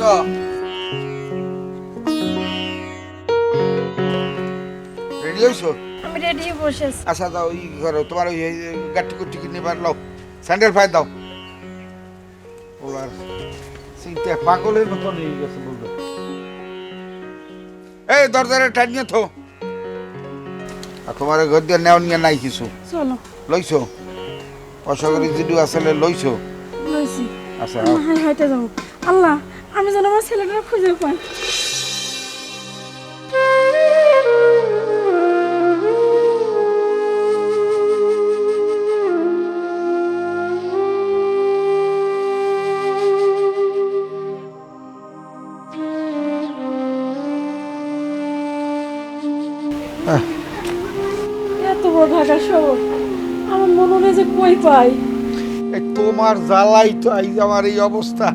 বসো। রেডি হইছো? আমি রেডি বসে আছি। আচ্ছা দাও ই করো, তোমার ওই গাঠি কুটি কিনে পারলো, স্যান্ডেল পায়ে দাও। ওলার চিন্তা পাগলের মতন হয়ে গেছে বলবে। এই দরজারে টানিয়ে থো। আর তোমার ঘর দিয়ে নেওয়া নিয়ে নাই কিছু চলো লইছো? অসগরি যদি আসলে লইছো? লইছি। আচ্ছা হাই হাইতে যাবো। আল্লাহ, আমি যেন আমার ছেলেটা খুঁজে পাই। এত বড় ঢাকা শহর, আমার মনে হয় যে কই পাই। এই তোমার জ্বালাই তো এই যে আমার এই অবস্থা,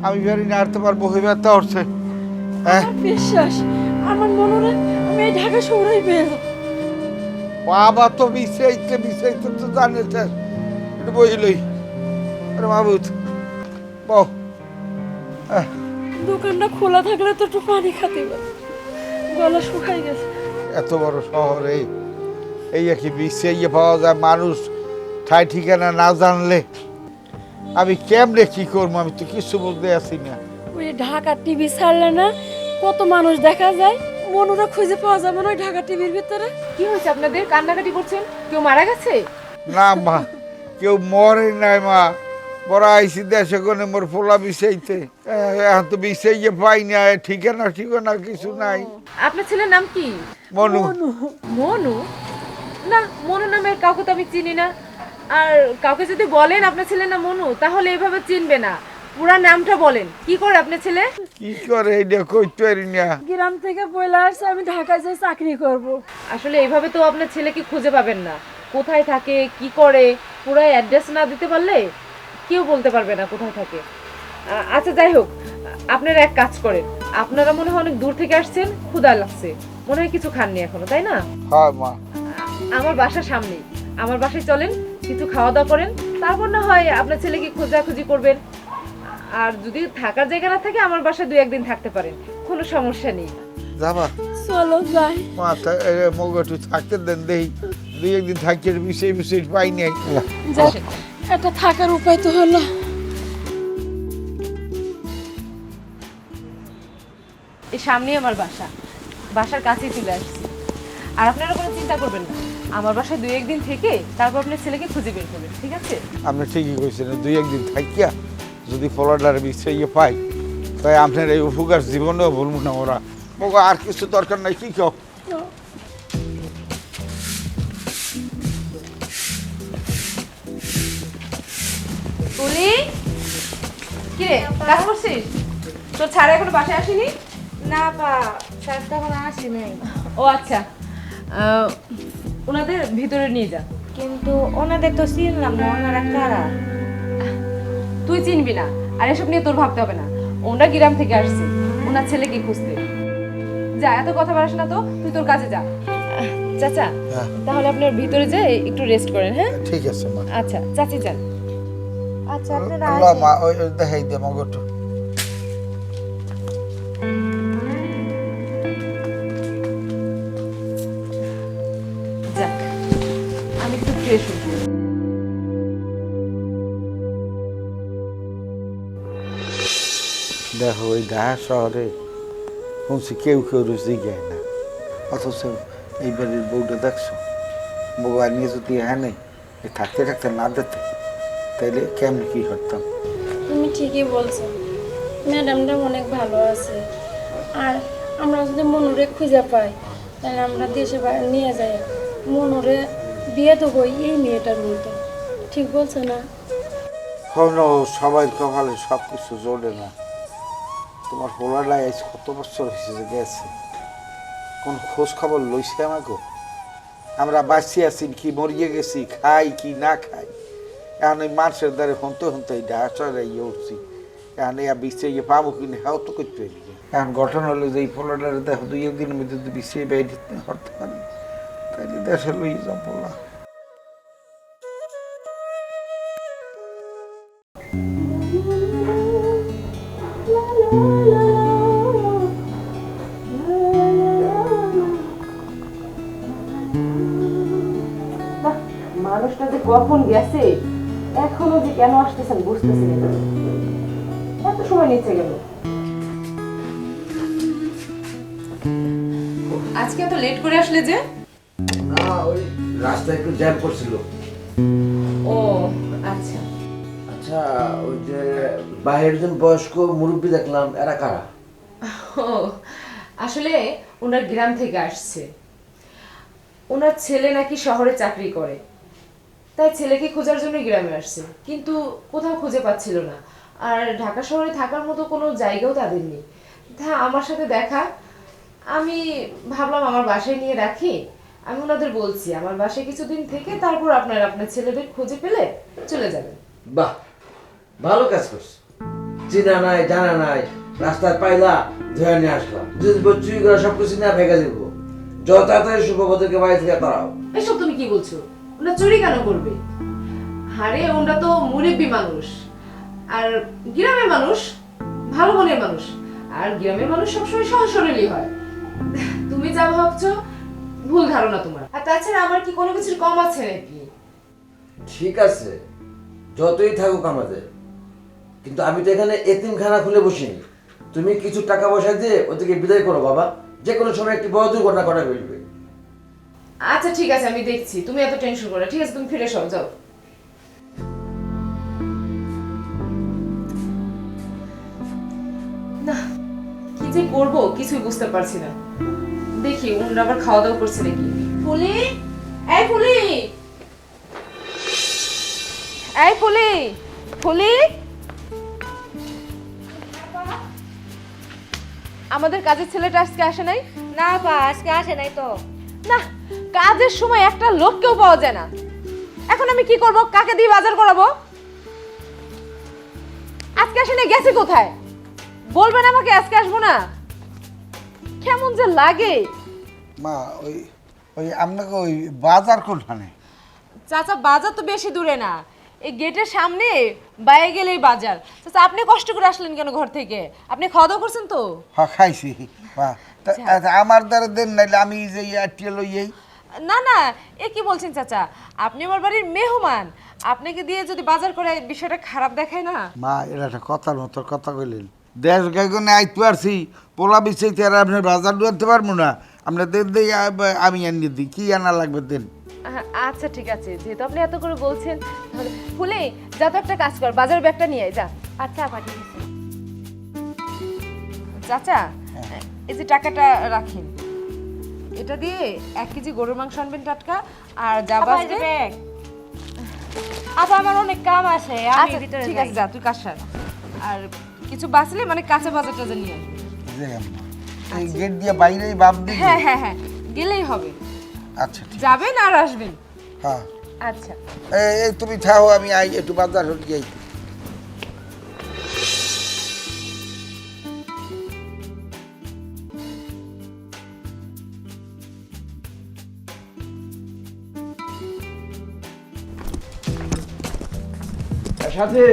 আমি বেরি না আর তোমার বহে ব্যথা উঠছে। হ্যাঁ আমার বিশ্বাস, আমার মনে হয় আমি এই ঢাকা শহরেই পেয়ে যাবো। বাবা তো বিষাইতে বিষাইতে তো জানে একটু বইলই। আরে মাহবুদ বহ। দোকানটা খোলা থাকলে তো একটু পানি খাতে পারি, গলা শুকাই গেছে। এত বড় শহরে এই কি বিষাইয়ে পাওয়া যায় মানুষ, ঠাই ঠিকানা না জানলে আমি কেমনে কি করবো, আমি তো কিছু বলতে আসি না। ওই ঢাকা টিভি ছাড়লে না কত মানুষ দেখা যায়, মনুরা খুঁজে পাওয়া যাবে না ওই ঢাকা টিভির ভিতরে। কি হয়েছে আপনাদের? কান্নাকাটি করছেন? কেউ মারা গেছে? না মা, কেউ মরে নাই মা, বড় আইসি দেশে কোনে মোর পোলা বিষাইতে, এখন তো বিষাইয়ে পাই না, ঠিকানা ঠিকানা কিছু নাই। আপনার ছেলের নাম কি? মনু। মনু? না, মনু নামের কাউকে তো আমি চিনি না। আর কাউকে যদি বলেন আপনার ছেলের নাম মনু, তাহলে এভাবে চিনবে না। পুরা নামটা বলেন, কি করে আপনার ছেলে? কি করে এটা কইতে পারি না। গ্রাম থেকে বইলা আসছে আমি ঢাকায় যাই চাকরি করব। আসলে এইভাবে তো আপনার ছেলেকে খুঁজে পাবেন না। কোথায় থাকে, কি করে, পুরো অ্যাড্রেস না দিতে পারলে কেউ বলতে পারবে না কোথায় থাকে। আচ্ছা যাই হোক, আপনারা এক কাজ করেন, আপনারা মনে হয় অনেক দূর থেকে আসছেন, ক্ষুধা লাগছে, মনে হয় কিছু খাননি এখনো, তাই না? হ্যাঁ মা। আমার বাসার সামনেই, আমার বাসায় চলেন, কিছু খাওয়া দাওয়া করেন, তারপর না হয় আপনার ছেলেকে খোঁজাখুঁজি করবেন। আর যদি থাকার জায়গা না থাকে আমার বাসায় 2-1 দিন থাকতে পারেন, কোনো সমস্যা নেই। যাবা? চলো যাই। মা মগ একটু থাকতে দেন, দেই দুই একদিন থাকিয়ে বিষয় বিষয় পাই নাই। যাই, একটা থাকার উপায় তো হলো। এই সামনেই আমার বাসা, বাসার কাছেই চলে আসছি। আর আপনারা কোনো চিন্তা করবেন না, আমার বাসায় 2-1 দিন থেকে তারপর আপনার ছেলেকে খুঁজে বের করবেন, ঠিক আছে? আপনি ঠিকই কইছেন, দুই একদিন থাকিয়া যদি ফলাটার বিষয় পাই, তাই আপনার এই উপকার জীবনেও ভুলব না। ওরা মগ আর কিছু দরকার নাই, কি কও? তুলি, কি রে, কাজ করছিস? তোর ছাড়া এখনো বাসায় আসেনি? না পা, স্যার তখন আসি নাই। ও আচ্ছা, ওনাদের ভিতরে নিয়ে যা। কিন্তু ওনাদের তো চিনলাম না, ওনারা কারা? তুই চিনবি না, আর এসব নিয়ে তোর ভাবতে হবে না। ওরা গ্রাম থেকে আসছে ওনার ছেলেকে খুঁজতে। যা, এত কথা বাড়াস না তো, তুই তোর কাজে যা। চাচা, হ্যাঁ। তাহলে আপনার ভিতরে যে একটু রেস্ট করেন, হ্যাঁ? ঠিক আছে মা। আচ্ছা, চাচি যান। আচ্ছা আপনারা আল্লাহ আসেন। মা, ওই দেখাই দে মগ একটু। যাক, আমি একটু ফ্রেশ হই। দেখো ওই ঢাকা শহরে শুনছি কেউ কেউ রুচি গায় না, অথচ এই বাড়ির বউটা দেখছো, বউ আনিয়ে যদি হ্যাঁ থাকতে থাকতে না দিতে, তাইলে কেমন কি করতাম। তুমি ঠিকই বলছো, ম্যাডামটা অনেক ভালো আছে। আর আমরা যদি মনুরে খুঁজে পাই, তাহলে আমরা দেশে নিয়ে যাই, মনুরে বিয়ে দেবো এই মেয়েটার মতো। ঠিক বলছো না? হনো সবাই কপালে সব কিছু জোরে না। তোমার পোলাটাই আজ কত বছর হয়েছে যে গেছে, কোন খোঁজ খবর লইছে আমাকে? আমরা বাঁচি আছি কি মরিয়ে গেছি, খাই কি না খাই, এখন এই মানুষের দ্বারে হতে হতে এই ঢাকা ইয়ে উঠছি, এখন এই বিশ্বে ইয়ে পাবো কিনে হাও তো করতে পারি। এখন গঠন হলো যে এই পোলাটার দেখো 2-1 দিনের মধ্যে যদি বিশ্বে বাইরে হতে পারি, তাহলে দেশে লই যাম পোলা। কখন গেছে, এখনো যে কেন আসতেছেন বুঝতেছি না। এত সময় নিচ্ছে কেন? আজকে এত লেট করে আসলে যে? না, ওই রাস্তায় একটু জ্যাম করছিল। ও আচ্ছা। আচ্ছা, ওই যে বাইরের জন বয়স্ক মুরব্বী দেখলাম, এরা কারা? ও আসলে ওনার গ্রাম থেকে আসছে। ওনার ছেলে নাকি শহরে চাকরি করে, তাই ছেলেকে খোঁজার জন্য গ্রামে আসছে, কিন্তু কোথাও খুঁজে পাচ্ছিল না। আর ঢাকা শহরে থাকার মতো কোনো জায়গাও তাদের নেই। তা আমার সাথে দেখা, আমি ভাবলাম আমার বাসায় নিয়ে রাখি। আমি ওনাদের বলছি আমার বাসায় কিছুদিন থেকে তারপর আপনার ছেলেদের খুঁজে পেলে চলে যাবেন। বাহ, ভালো কাজ করছো। চিনা নাই, জানা নাই, রাস্তায় পাইলা, ধরে নিয়ে আসলাম। যদি চুরি করে সব কিছু না ভেঙে দিব, যত তাড়াতাড়ি সুখবরকে বাড়ি থেকে তাড়াও। এসব তুমি কি বলছো? ওরা চুরি কেন করবে? আরে ওরা তো মুরব্বী মানুষ, আর গ্রামের মানুষ ভালো মনের মানুষ, আর গ্রামের মানুষ সবসময় সহজ সরলই হয়। তুমি যা ভাবছো ভুল ধারণা তোমার। আর তাছাড়া আমার কি কোনো কিছুর কম আছে নাকি? ঠিক আছে, যতই থাকুক আমাদের, কিন্তু আমি তো এখানে এতিমখানা খুলে বসিনি। তুমি কিছু টাকা পয়সা দিয়ে ওদেরকে বিদায় করো বাবা, যে কোনো সময় একটি বড় দুর্ঘটনা ঘটা ফেলবে। আচ্ছা ঠিক আছে, আমি দেখছি। তুমি এত টেনশন করো, ঠিক আছে? তুমি ফিরে এসো, যাও। না, কি যে করবো কিছুই বুঝতে পারছি না। দেখি ওনারা আবার খাওয়া দাওয়া করছে নাকি। ফুলি, এই ফুলি, এই ফুলি, ফুলি, আমাদের কাজের ছেলেটা আজকে আসে নাই? না পা আজকে আসে নাই তো। না, কাজের সময় একটা লোককেও পাওয়া যায় না। এখন আমি কি করব? কাকে দিয়ে বাজার করাবো? আজকে আসে নাই, গেছে কোথায়? বলবেন আমাকে আজকে আসবো না? কেমন যে লাগে। মা ওই ওই আপনাকে ওই বাজার কোনখানে? চাচা, বাজার তো বেশি দূরে না, এই গেটের সামনে বাইরে গেলেই বাজার। চাচা, আপনি কষ্ট করে আসলেন কেন ঘর থেকে? আপনি খাওয়া দাওয়া করছেন তো? হ্যাঁ খাইছি। আমার দ্বারা দেন, নাইলে আমি যে আটিয়ে লইয়াই। না না, এ কি বলছেন চাচা? আপনি আমার বাড়ির মেহমান, আপনাকে দিয়ে যদি বাজার করে বিষয়টা খারাপ দেখায় না? মা এটা একটা কথার মতো কথা কইলেন। দেশ গাইগনে আইতে পারছি, পোলা বিছাইতে আর আপনার বাজার ডুয়াতে পারবো না। আপনার দেন দেই, আমি আনিয়ে দিই। কি আনা লাগবে দেন? আচ্ছা ঠিক আছে, যেহেতু আপনি এত করে বলছেন, তাহলে ফুলে যা তো একটা কাজ কর, বাজার ব্যাগটা নিয়ে আয়, যা। আচ্ছা পাঠিয়ে দিচ্ছি। চাচা, এই যে টাকাটা রাখেন, এটা দিয়ে 1 কেজি গরুর মাংস আনবেন টাটকা, আর যা বাজবে। আপা আমার অনেক কাম আছে, আমি আচ্ছা ভিতরে ঠিক যাই। আছে, যা তুই কাজ সার। আর কিছু বাঁচলে মানে কাঁচা বাজার টাজার নিয়ে আসবি। যে আম্মা, এই গেট দিয়ে বাইরেই বাপ দিই। হ্যাঁ হ্যাঁ হ্যাঁ, গেলেই হবে। আচ্ছা ঠিক। যাবেন আর আসবেন। হ্যাঁ, আচ্ছা। এই তুমি থাও, আমি আই একটু বাজার হয়ে যাই। সাথে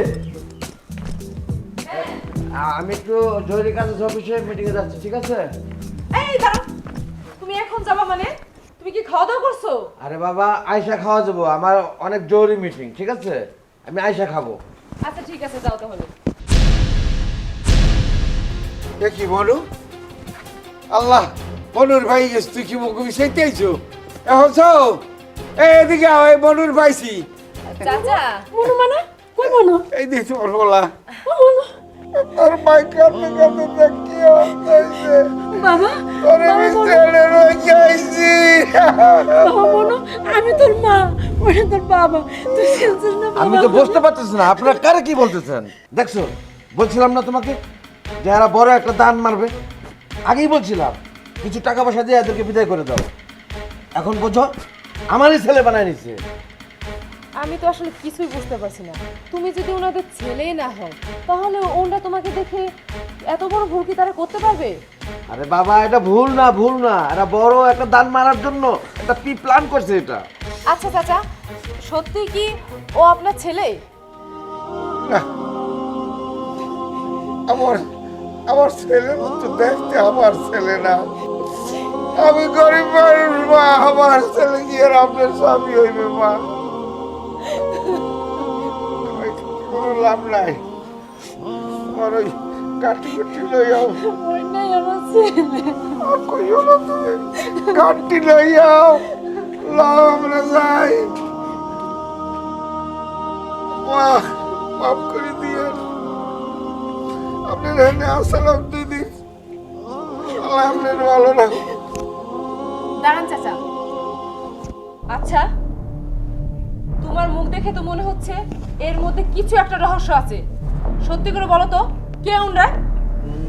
আমি একটু জরুরি কাজে অফিসে মিটিংয়ে যাচ্ছি, ঠিক আছে? এই দাঁড়াও, তুমি এখন যাবা মানে? তুমি কি খাওয়া দাওয়া করছো? আরে বাবা, আয়সা খাওয়া যাবো, আমার অনেক জরুরি মিটিং, ঠিক আছে? আমি আয়সা খাবো। আচ্ছা ঠিক আছে, যাও তাহলে। এ কি বলু? আল্লাহ, বনুর ভাই গেছ, তুই কি মুখ বিষাইতে আইছো? এখন চাও এদিকে আও, এই বনুর পাইছি। চাচা, মনু মানে কই মনু? এই দেখ তোমার বলা তোর ভাই কাঁদতে কাঁদতে দেখ কি অবস্থা হয়েছে। বাবা, তোর আমি ছেলে রয়ে আইছি। বাবা মনু, আমি তোর মা, ওটা তোর বাবা। তুই শুনছিস না বাবা? আমি তো বুঝতে পারতেছি না আপনারা কারে কি বলতেছেন। দেখছো, বলছিলাম না তোমাকে যে এরা বড় একটা দান মারবে? আগেই বলছিলাম কিছু টাকা পয়সা দিয়ে এদেরকে বিদায় করে দাও। এখন বোঝো, আমারই ছেলে বানায় নিচ্ছে। আমি তো আসলে কিছুই বুঝতে পারছি না। তুমি যদি ওনাদের ছেলেই না হও, তাহলে ওনরা তোমাকে দেখে এত বড় ভুল কি তারা করতে পারবে? আরে বাবা, এটা ভুল না, ভুল না, এটা বড় একটা দান মারার জন্য একটা প্ল্যান করছে এটা। আচ্ছা চাচা, সত্যি কি ও আপনার ছেলে? না, আমার ছেলে তো দেখতে আমার ছেলে না। আমি গরিব মানুষ মা, আমার ছেলে কি আর আপনার স্বামী হইবে মা? লাভ নাই, আমার ওই কাটি কুটি লইয়াও, ওই নাই আমার ছেলে। আর কইও না তুমি, কাটি লইয়াও, লাও আমরা যাই। বাহ, মাফ করে দিয়ে আপনার এখানে আসসালাম দিদি, আল্লাহ আপনার ভালো রাখুন। দাঁড়ান চাচা। আচ্ছা, তোমার মুখ দেখে তো মনে হচ্ছে এর মধ্যে কিছু একটা রহস্য আছে। সত্যি করে বলো তো, কে ওনরা?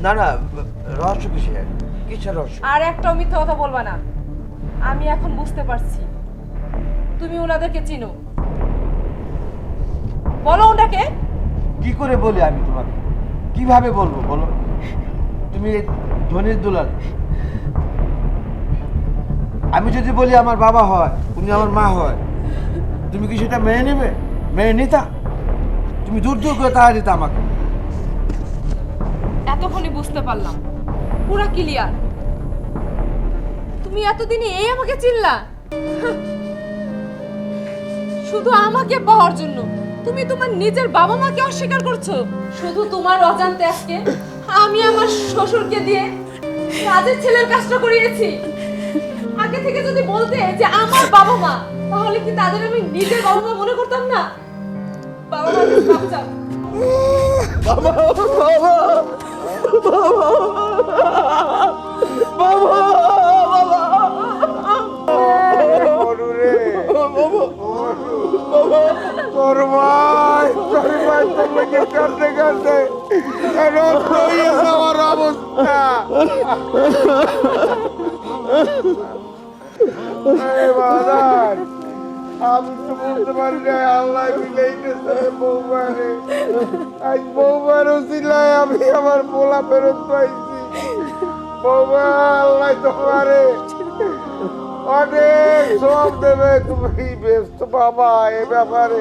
না না, রহস্য কিসের? কিসের রহস্য? আর একটাও মিথ্যা কথা বলবা না। আমি এখন বুঝতে পারছি তুমি ওনাদেরকে চিনো। বলো ওনাকে। কি করে বলি আমি তোমাকে? কিভাবে বলবো বলো? তুমি ধনির দুলাল। আমি যদি বলি আমার বাবা হয়, উনি আমার মা হয়, তুমি কি সেটা মেনে নেবে? মেনে নিতা? তুমি দূর দূর করে তাড়া দিতা আমাকে। এতক্ষণে বুঝতে পারলাম, পুরা ক্লিয়ার। তুমি এতদিনে এই আমাকে চিনলা? শুধু আমাকে পাওয়ার জন্য তুমি তোমার নিজের বাবা মাকে অস্বীকার করছো। শুধু তোমার অজান্তে আজকে আমি আমার শ্বশুরকে দিয়ে কাজের ছেলের কাজটা করিয়েছি। আগে থেকে যদি বলতে যে আমার বাবা মা, তাহলে কি তাদের আমি নিজের বাবা মা মনে করতাম না? বাবা মা বাচ্চা তোর ভাই তোর লেগে কাঁদতে কাঁদতে রক্ত হয়ে যাওয়ার অবস্থা। এই বাজার, আমি তো বলতে পারি না, আল্লাহ মিলাইতেছে বৌমারে। আজ বৌমার উচিলায় আমি আমার পোলা ফেরত পাইছি। বৌমা, আল্লাহ তোমারে অনেক সব দেবে, তুমি ব্যস্ত বাবা। এ ব্যাপারে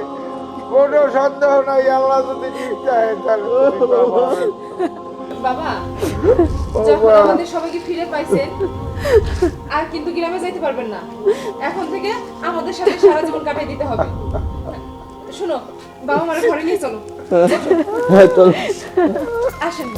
কোনো সন্দেহ নাই, আল্লাহ যদি ঠিক চায় তাহলে তুমি পাবা। বাবা, যখন আমাদের সবাইকে ফিরে পাইছেন, আর কিন্তু গ্রামে যাইতে পারবেন না। এখন থেকে আমাদের সাথে সারা জীবন কাটিয়ে দিতে হবে। শোনো, বাবা মারা ঘরে নিয়ে চলো। আসেন।